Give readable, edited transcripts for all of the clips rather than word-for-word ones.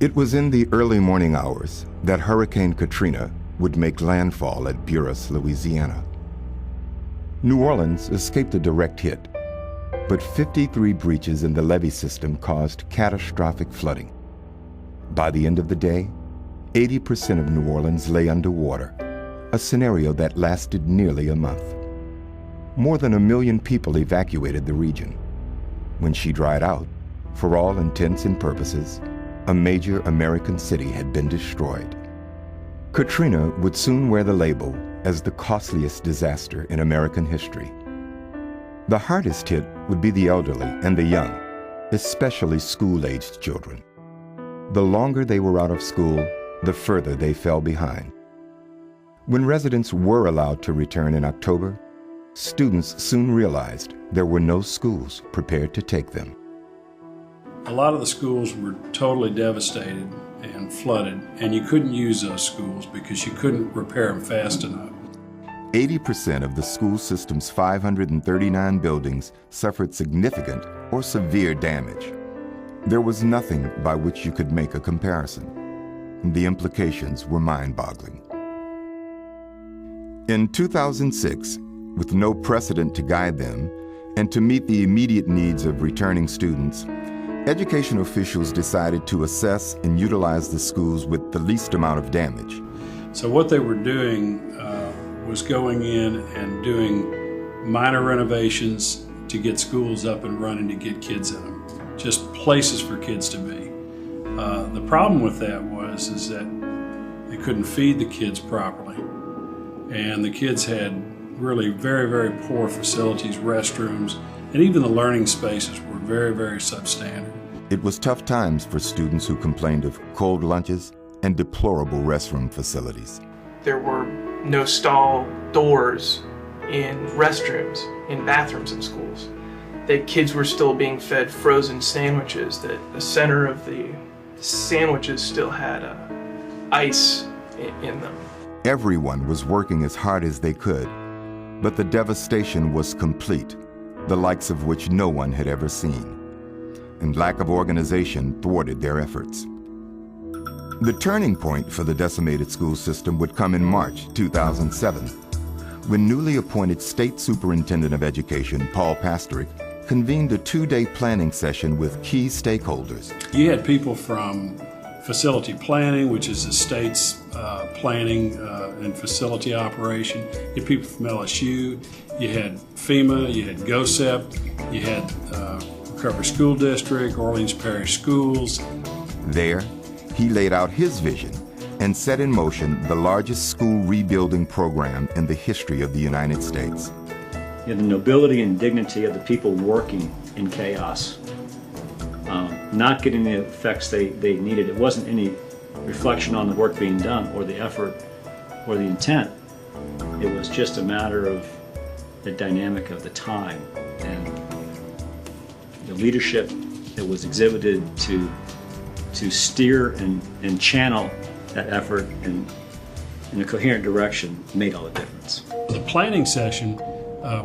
It was in the early morning hours that Hurricane Katrina would make landfall at Buras, Louisiana. New Orleans escaped a direct hit, but 53 breaches in the levee system caused catastrophic flooding. By the end of the day, 80% of New Orleans lay underwater, a scenario that lasted nearly a month. More than 1 million people evacuated the region. When she dried out, for all intents and purposes, a major American city had been destroyed. Katrina would soon wear the label as the costliest disaster in American history. The hardest hit would be the elderly and the young, especially school-aged children. The longer they were out of school, the further they fell behind. When residents were allowed to return in October, students soon realized there were no schools prepared to take them. A lot of the schools were totally devastated and flooded, and you couldn't use those schools because you couldn't repair them fast enough. 80% of the school system's 539 buildings suffered significant or severe damage. There was nothing by which you could make a comparison. The implications were mind-boggling. In 2006, with no precedent to guide them, and to meet the immediate needs of returning students, education officials decided to assess and utilize the schools with the least amount of damage. So what they were doing was going in and doing minor renovations to get schools up and running, to get kids in them, just places for kids to be. The problem with that is that they couldn't feed the kids properly, and the kids had really very, very poor facilities, restrooms, and even the learning spaces were very, very substandard. It was tough times for students who complained of cold lunches and deplorable restroom facilities. There were no stall doors in restrooms, in bathrooms in schools. The kids were still being fed frozen sandwiches, that the center of the sandwiches still had ice in them. Everyone was working as hard as they could, but the devastation was complete, the likes of which no one had ever seen, and lack of organization thwarted their efforts. The turning point for the decimated school system would come in March 2007, when newly appointed State Superintendent of Education, Paul Pasterik, convened a 2-day planning session with key stakeholders. You had people from facility planning, which is the state's planning and facility operation. You had people from LSU, you had FEMA, you had GOSEP, you had Recovery School District, Orleans Parish Schools. There, he laid out his vision and set in motion the largest school rebuilding program in the history of the United States. The nobility and dignity of the people working in chaos, not getting the effects they needed. It wasn't any reflection on the work being done or the effort or the intent. It was just a matter of the dynamic of the time and the leadership that was exhibited to steer and channel that effort in a coherent direction made all the difference. The planning session,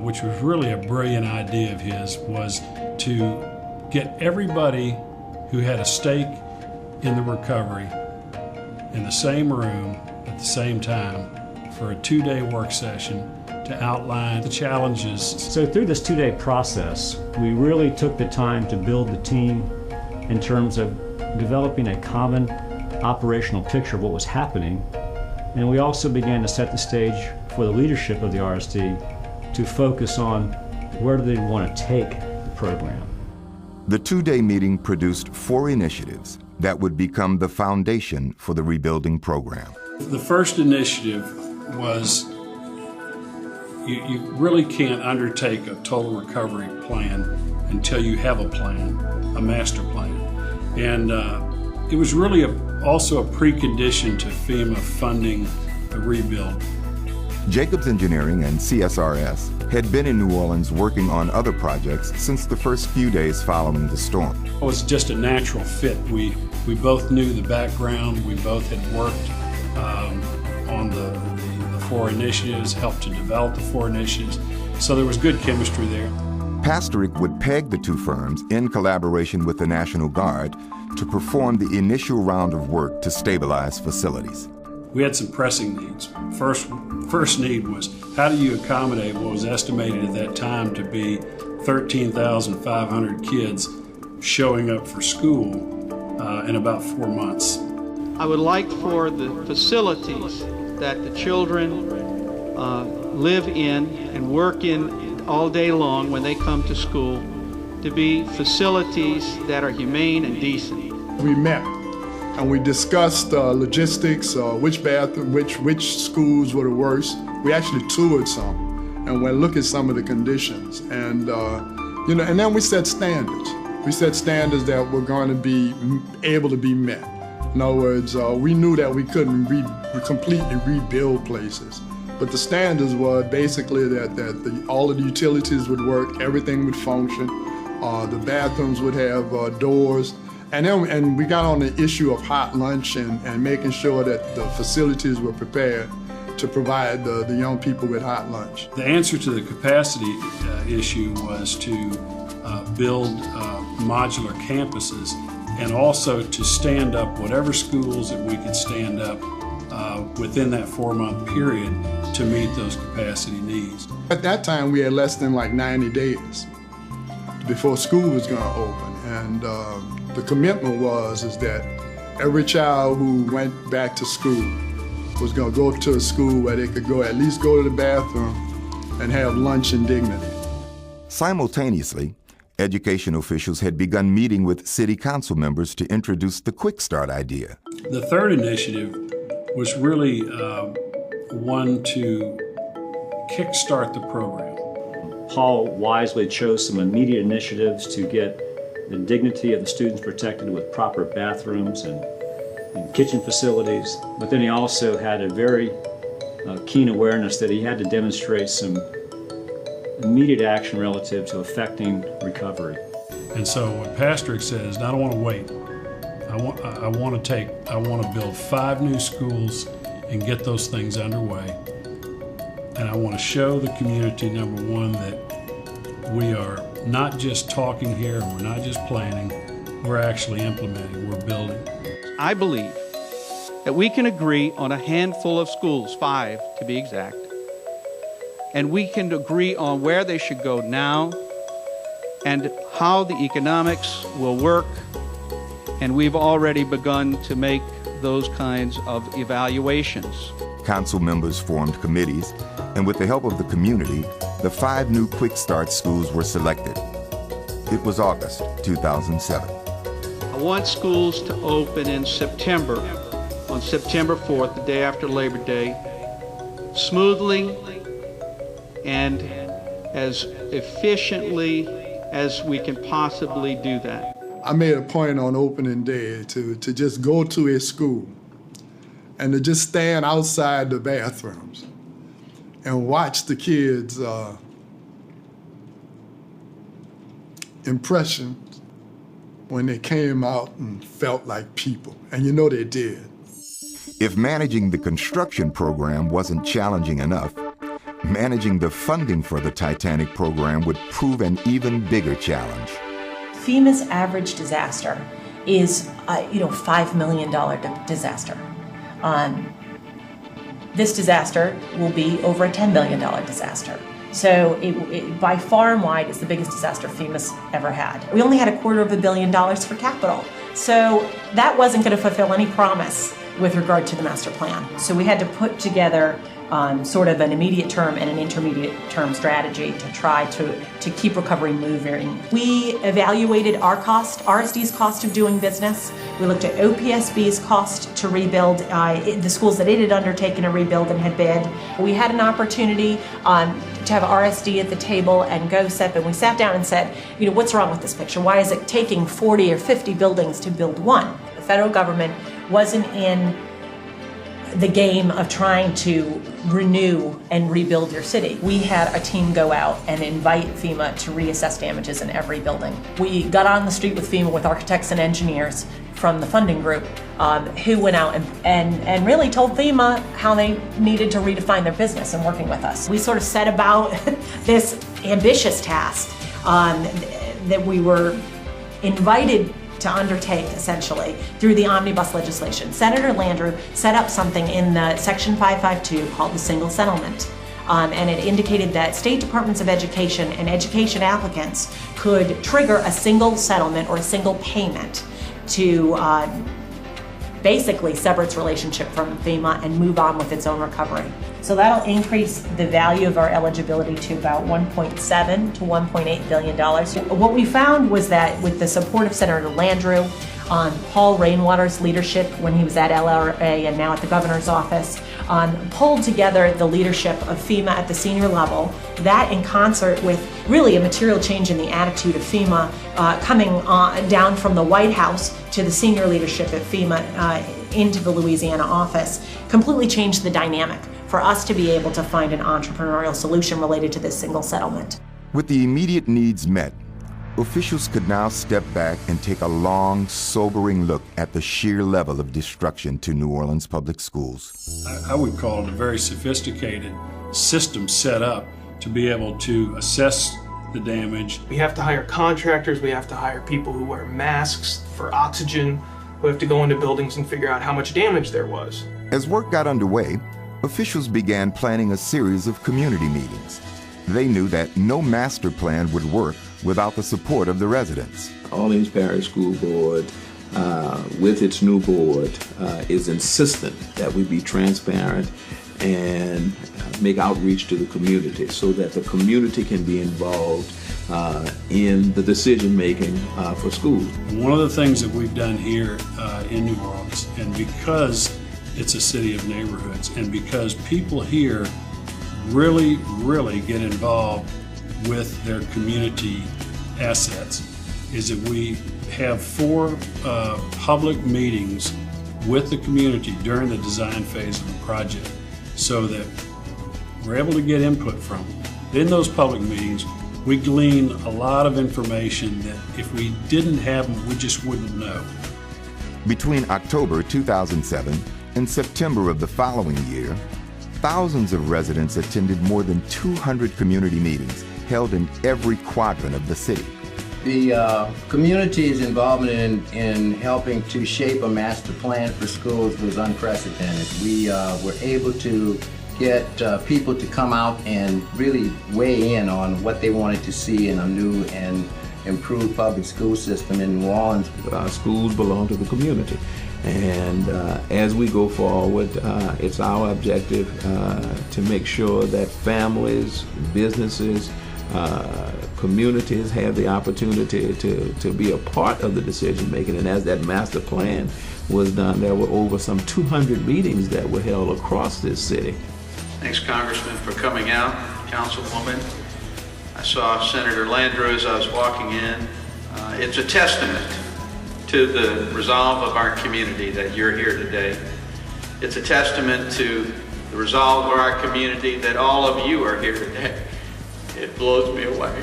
which was really a brilliant idea of his, was to get everybody who had a stake in the recovery in the same room at the same time for a 2-day work session to outline the challenges. So through this 2-day process, we really took the time to build the team in terms of developing a common operational picture of what was happening, and we also began to set the stage for the leadership of the RSD to focus on where do they want to take the program. The 2-day meeting produced 4 initiatives that would become the foundation for the rebuilding program. The first initiative was you really can't undertake a total recovery plan until you have a plan, a master plan. And it was really also a precondition to FEMA funding the rebuild. Jacobs Engineering and CSRS had been in New Orleans working on other projects since the first few days following the storm. It was just a natural fit. We both knew the background. We both had worked on the 4 initiatives, helped to develop the 4 initiatives. So there was good chemistry there. Pastrick would peg the two firms in collaboration with the National Guard to perform the initial round of work to stabilize facilities. We had some pressing needs. First need was, how do you accommodate what was estimated at that time to be 13,500 kids showing up for school in about 4 months? I would like for the facilities that the children live in and work in all day long when they come to school to be facilities that are humane and decent. We met and we discussed logistics, which schools were the worst. We actually toured some and went look at some of the conditions, and and then we set standards. We set standards that were going to be able to be met. In other words, we knew that we couldn't completely rebuild places, but the standards were basically that all of the utilities would work, everything would function, the bathrooms would have doors. And we got on the issue of hot lunch and making sure that the facilities were prepared to provide the young people with hot lunch. The answer to the capacity issue was to build modular campuses and also to stand up whatever schools that we could stand up within that 4-month period to meet those capacity needs. At that time, we had less than like 90 days before school was going to open. And the commitment is that every child who went back to school was going to go to a school where they could at least go to the bathroom and have lunch in dignity. Simultaneously, education officials had begun meeting with city council members to introduce the Quick Start idea. The third initiative was really one to kickstart the program. Paul wisely chose some immediate initiatives to get the dignity of the students protected with proper bathrooms and kitchen facilities, but then he also had a very keen awareness that he had to demonstrate some immediate action relative to affecting recovery. And so what Pastrick says, I don't want to wait. I want to build 5 new schools and get those things underway. And I want to show the community, number one, that we are not just talking here, we're not just planning, we're actually implementing, we're building. I believe that we can agree on a handful of schools, 5 to be exact, and we can agree on where they should go now and how the economics will work, and we've already begun to make those kinds of evaluations. Council members formed committees, and with the help of the community, the 5 new Quick Start schools were selected. It was August 2007. I want schools to open in September, on September 4th, the day after Labor Day, smoothly and as efficiently as we can possibly do that. I made a point on opening day to just go to a school and to just stand outside the bathrooms and watch the kids' impressions when they came out and felt like people. And you know they did. If managing the construction program wasn't challenging enough, managing the funding for the Titanic program would prove an even bigger challenge. FEMA's average disaster is $5 million disaster. This disaster will be over a $10 million disaster. So it by far and wide is the biggest disaster FEMA's ever had. We only had $250 million for capital. So that wasn't going to fulfill any promise with regard to the master plan. So we had to put together sort of an immediate term and an intermediate term strategy to try to keep recovery moving. We evaluated our cost, RSD's cost of doing business. We looked at OPSB's cost to rebuild the schools that it had undertaken a rebuild and had bid. We had an opportunity to have RSD at the table and GOSEP, and we sat down and said, what's wrong with this picture? Why is it taking 40 or 50 buildings to build one? The federal government wasn't in the game of trying to renew and rebuild your city. We had a team go out and invite FEMA to reassess damages in every building. We got on the street with FEMA with architects and engineers from the funding group who went out and really told FEMA how they needed to redefine their business and working with us. We sort of set about this ambitious task that we were invited to undertake, essentially, through the omnibus legislation. Senator Landrieu set up something in the Section 552 called the single settlement. And it indicated that state departments of education and education applicants could trigger a single settlement or a single payment to basically sever its relationship from FEMA and move on with its own recovery. So that'll increase the value of our eligibility to about $1.7 to $1.8 billion. What we found was that with the support of Senator Landrieu, Paul Rainwater's leadership when he was at LRA and now at the governor's office, pulled together the leadership of FEMA at the senior level, that in concert with really a material change in the attitude of FEMA coming down from the White House to the senior leadership at FEMA into the Louisiana office, completely changed the dynamic for us to be able to find an entrepreneurial solution related to this single settlement. With the immediate needs met, officials could now step back and take a long, sobering look at the sheer level of destruction to New Orleans public schools. I would call it a very sophisticated system set up to be able to assess the damage. We have to hire contractors, we have to hire people who wear masks for oxygen, who have to go into buildings and figure out how much damage there was. As work got underway, officials began planning a series of community meetings. They knew that no master plan would work without the support of the residents. Orleans Parish School Board, with its new board, is insistent that we be transparent and make outreach to the community so that the community can be involved in the decision making for schools. One of the things that we've done here in New Orleans, and because it's a city of neighborhoods, and because people here really get involved with their community assets, is that we have 4 public meetings with the community during the design phase of the project so that we're able to get input from them. In those public meetings, we glean a lot of information that if we didn't have them, we just wouldn't know. Between October 2007 and September of the following year, thousands of residents attended more than 200 community meetings held in every quadrant of the city. The community's involvement in helping to shape a master plan for schools was unprecedented. We were able to get people to come out and really weigh in on what they wanted to see in a new and improved public school system in New Orleans. Our schools belong to the community. And as we go forward, it's our objective to make sure that families, businesses, communities have the opportunity to be a part of the decision making. And as that master plan was done, there were over some 200 meetings that were held across this city. Thanks, Congressman, for coming out. Councilwoman, I saw Senator Landrieu as I was walking in. It's a testament to the resolve of our community that you're here today. It's a testament to the resolve of our community that all of you are here today. It blows me away.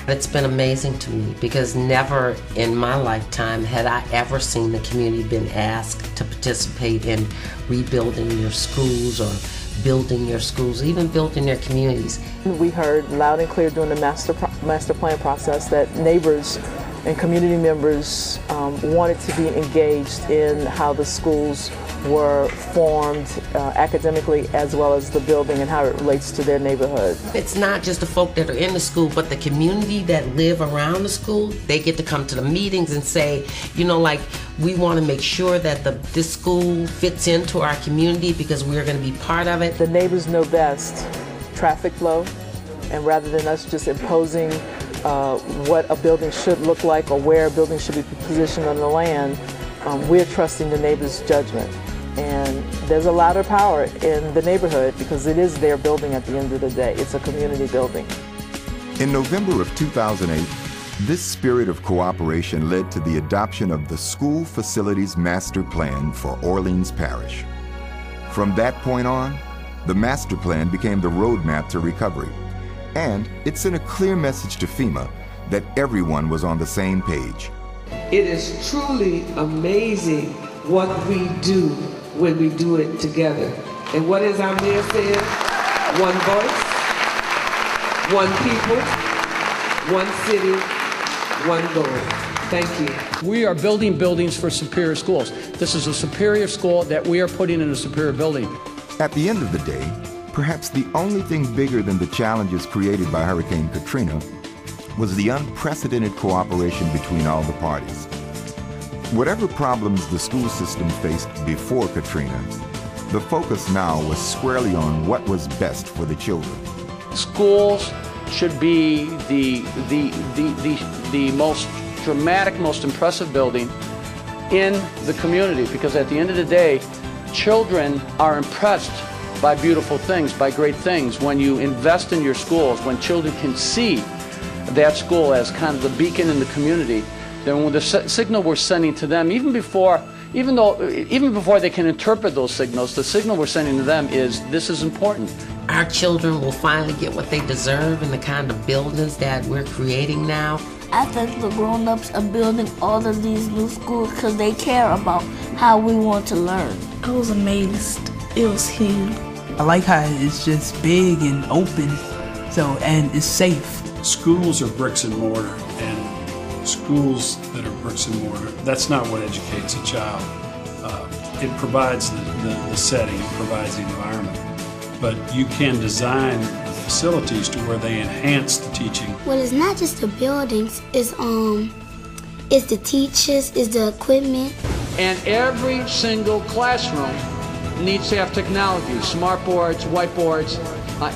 It's been amazing to me because never in my lifetime had I ever seen the community been asked to participate in rebuilding your schools or building your schools, even building their communities. We heard loud and clear during the master plan process that neighbors and community members wanted to be engaged in how the schools were formed academically, as well as the building and how it relates to their neighborhood. It's not just the folk that are in the school, but the community that live around the school. They get to come to the meetings and say, you know, like, we want to make sure that this school fits into our community because we're going to be part of it. The neighbors know best traffic flow, and rather than us just imposing what a building should look like or where a building should be positioned on the land, we're trusting the neighbors' judgment. And there's a lot of power in the neighborhood because it is their building at the end of the day. It's a community building. In November of 2008, this spirit of cooperation led to the adoption of the School Facilities Master Plan for Orleans Parish. From that point on, the master plan became the roadmap to recovery. And it sent a clear message to FEMA that everyone was on the same page. It is truly amazing what we do when we do it together. And what is our mayor saying? One voice, one people, one city, one goal. Thank you. We are building buildings for superior schools. This is a superior school that we are putting in a superior building. At the end of the day, perhaps the only thing bigger than the challenges created by Hurricane Katrina was the unprecedented cooperation between all the parties. Whatever problems the school system faced before Katrina, the focus now was squarely on what was best for the children. Schools should be the most dramatic, most impressive building in the community, because at the end of the day, children are impressed by beautiful things, by great things. When you invest in your schools, when children can see that school as kind of the beacon in the community, then when the signal we're sending to them, even before they can interpret those signals, the signal we're sending to them is, this is important. Our children will finally get what they deserve in the kind of buildings that we're creating now. I think the grown-ups are building all of these new schools because they care about how we want to learn. I was amazed. It was huge. I like how it's just big and open, and it's safe. Schools are bricks and mortar, and schools that are bricks and mortar, that's not what educates a child. It provides the setting, it provides the environment, but you can design the facilities to where they enhance the teaching. Well, it's not just the buildings, it's the teachers, it's the equipment. And every single classroom needs to have technology, smart boards, whiteboards,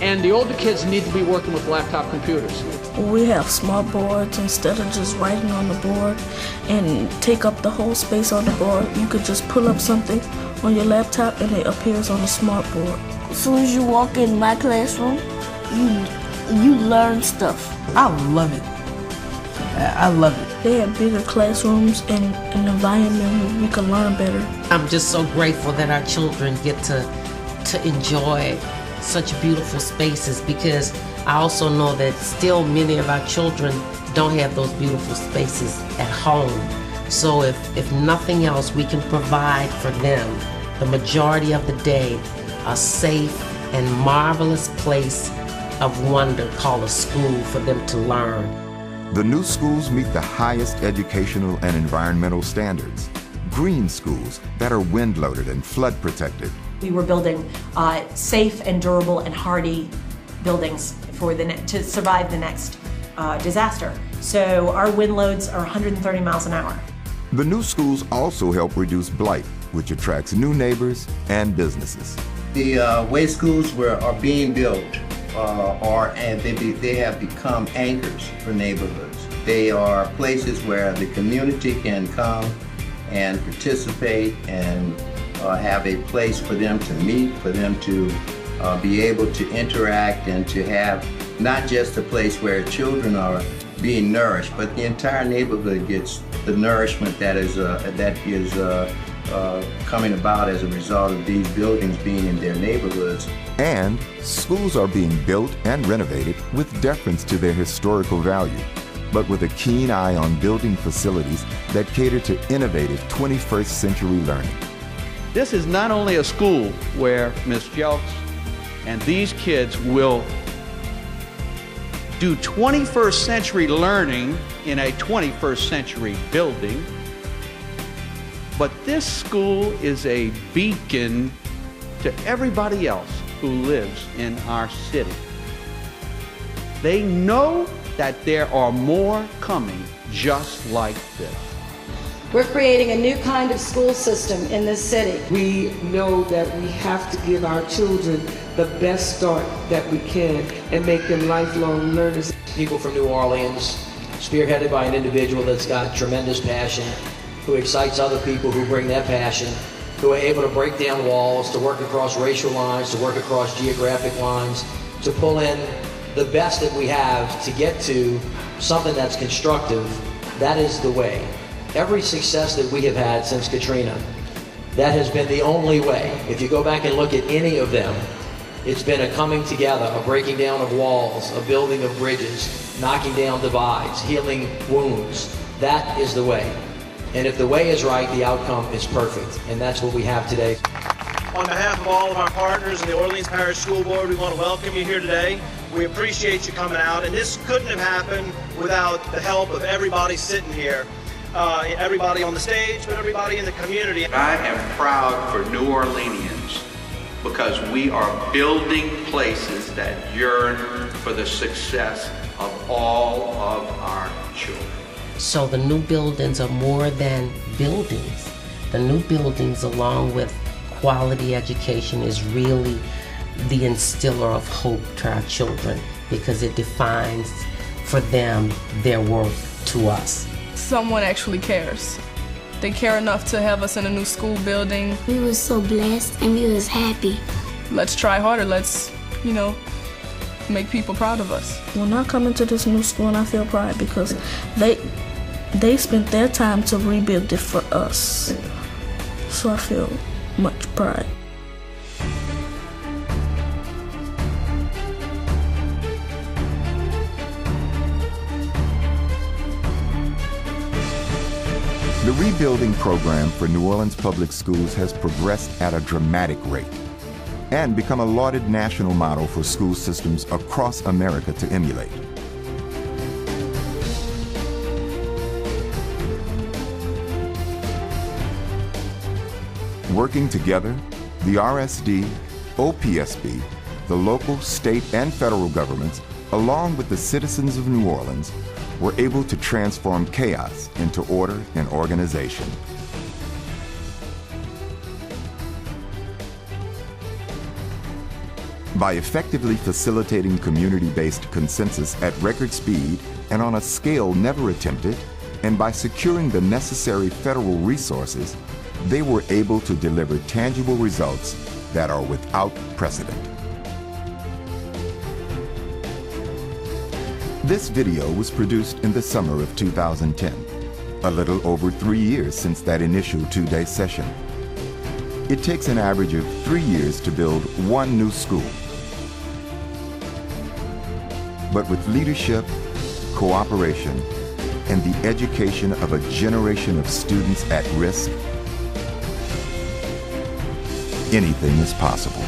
and the older kids need to be working with laptop computers. We have smart boards. Instead of just writing on the board and take up the whole space on the board, you could just pull up something on your laptop and it appears on the smart board. As soon as you walk in my classroom, you learn stuff. I love it. I love it. They have bigger classrooms and an environment where we can learn better. I'm just so grateful that our children get to enjoy such beautiful spaces, because I also know that still many of our children don't have those beautiful spaces at home. So if nothing else, we can provide for them the majority of the day a safe and marvelous place of wonder called a school for them to learn. The new schools meet the highest educational and environmental standards. Green schools that are wind-loaded and flood-protected. We were building safe and durable and hardy buildings to survive the next disaster. So our wind loads are 130 miles an hour. The new schools also help reduce blight, which attracts new neighbors and businesses. The way schools are being built they have become anchors for neighborhoods. They are places where the community can come and participate and have a place for them to meet, for them to be able to interact and to have not just a place where children are being nourished, but the entire neighborhood gets the nourishment that is coming about as a result of these buildings being in their neighborhoods. And schools are being built and renovated with deference to their historical value, but with a keen eye on building facilities that cater to innovative 21st century learning. This is not only a school where Ms. Jelks and these kids will do 21st century learning in a 21st century building, but this school is a beacon to everybody else who lives in our city. They know that there are more coming just like this. We're creating a new kind of school system in this city. We know that we have to give our children the best start that we can and make them lifelong learners. People from New Orleans, spearheaded by an individual that's got tremendous passion, who excites other people who bring that passion, who are able to break down walls, to work across racial lines, to work across geographic lines, to pull in the best that we have to get to something that's constructive. That is the way. Every success that we have had since Katrina, that has been the only way. If you go back and look at any of them, it's been a coming together, a breaking down of walls, a building of bridges, knocking down divides, healing wounds. That is the way. And if the way is right, the outcome is perfect. And that's what we have today. On behalf of all of our partners in the Orleans Parish School Board, we want to welcome you here today. We appreciate you coming out, and this couldn't have happened without the help of everybody sitting here, everybody on the stage, but everybody in the community. I am proud for New Orleanians because we are building places that yearn for the success of all of our children. So the new buildings are more than buildings. The new buildings, along with quality education, is really the instiller of hope to our children because it defines for them their worth to us. Someone actually cares. They care enough to have us in a new school building. We were so blessed and we was happy. Let's try harder. Let's, make people proud of us. When I come into this new school, and I feel pride because they spent their time to rebuild it for us. So I feel much pride. The rebuilding program for New Orleans Public Schools has progressed at a dramatic rate and become a lauded national model for school systems across America to emulate. Working together, the RSD, OPSB, the local, state, and federal governments, along with the citizens of New Orleans, were able to transform chaos into order and organization. By effectively facilitating community-based consensus at record speed and on a scale never attempted, and by securing the necessary federal resources, they were able to deliver tangible results that are without precedent. This video was produced in the summer of 2010, a little over 3 years since that initial 2-day session. It takes an average of 3 years to build one new school. But with leadership, cooperation, and the education of a generation of students at risk, anything is possible.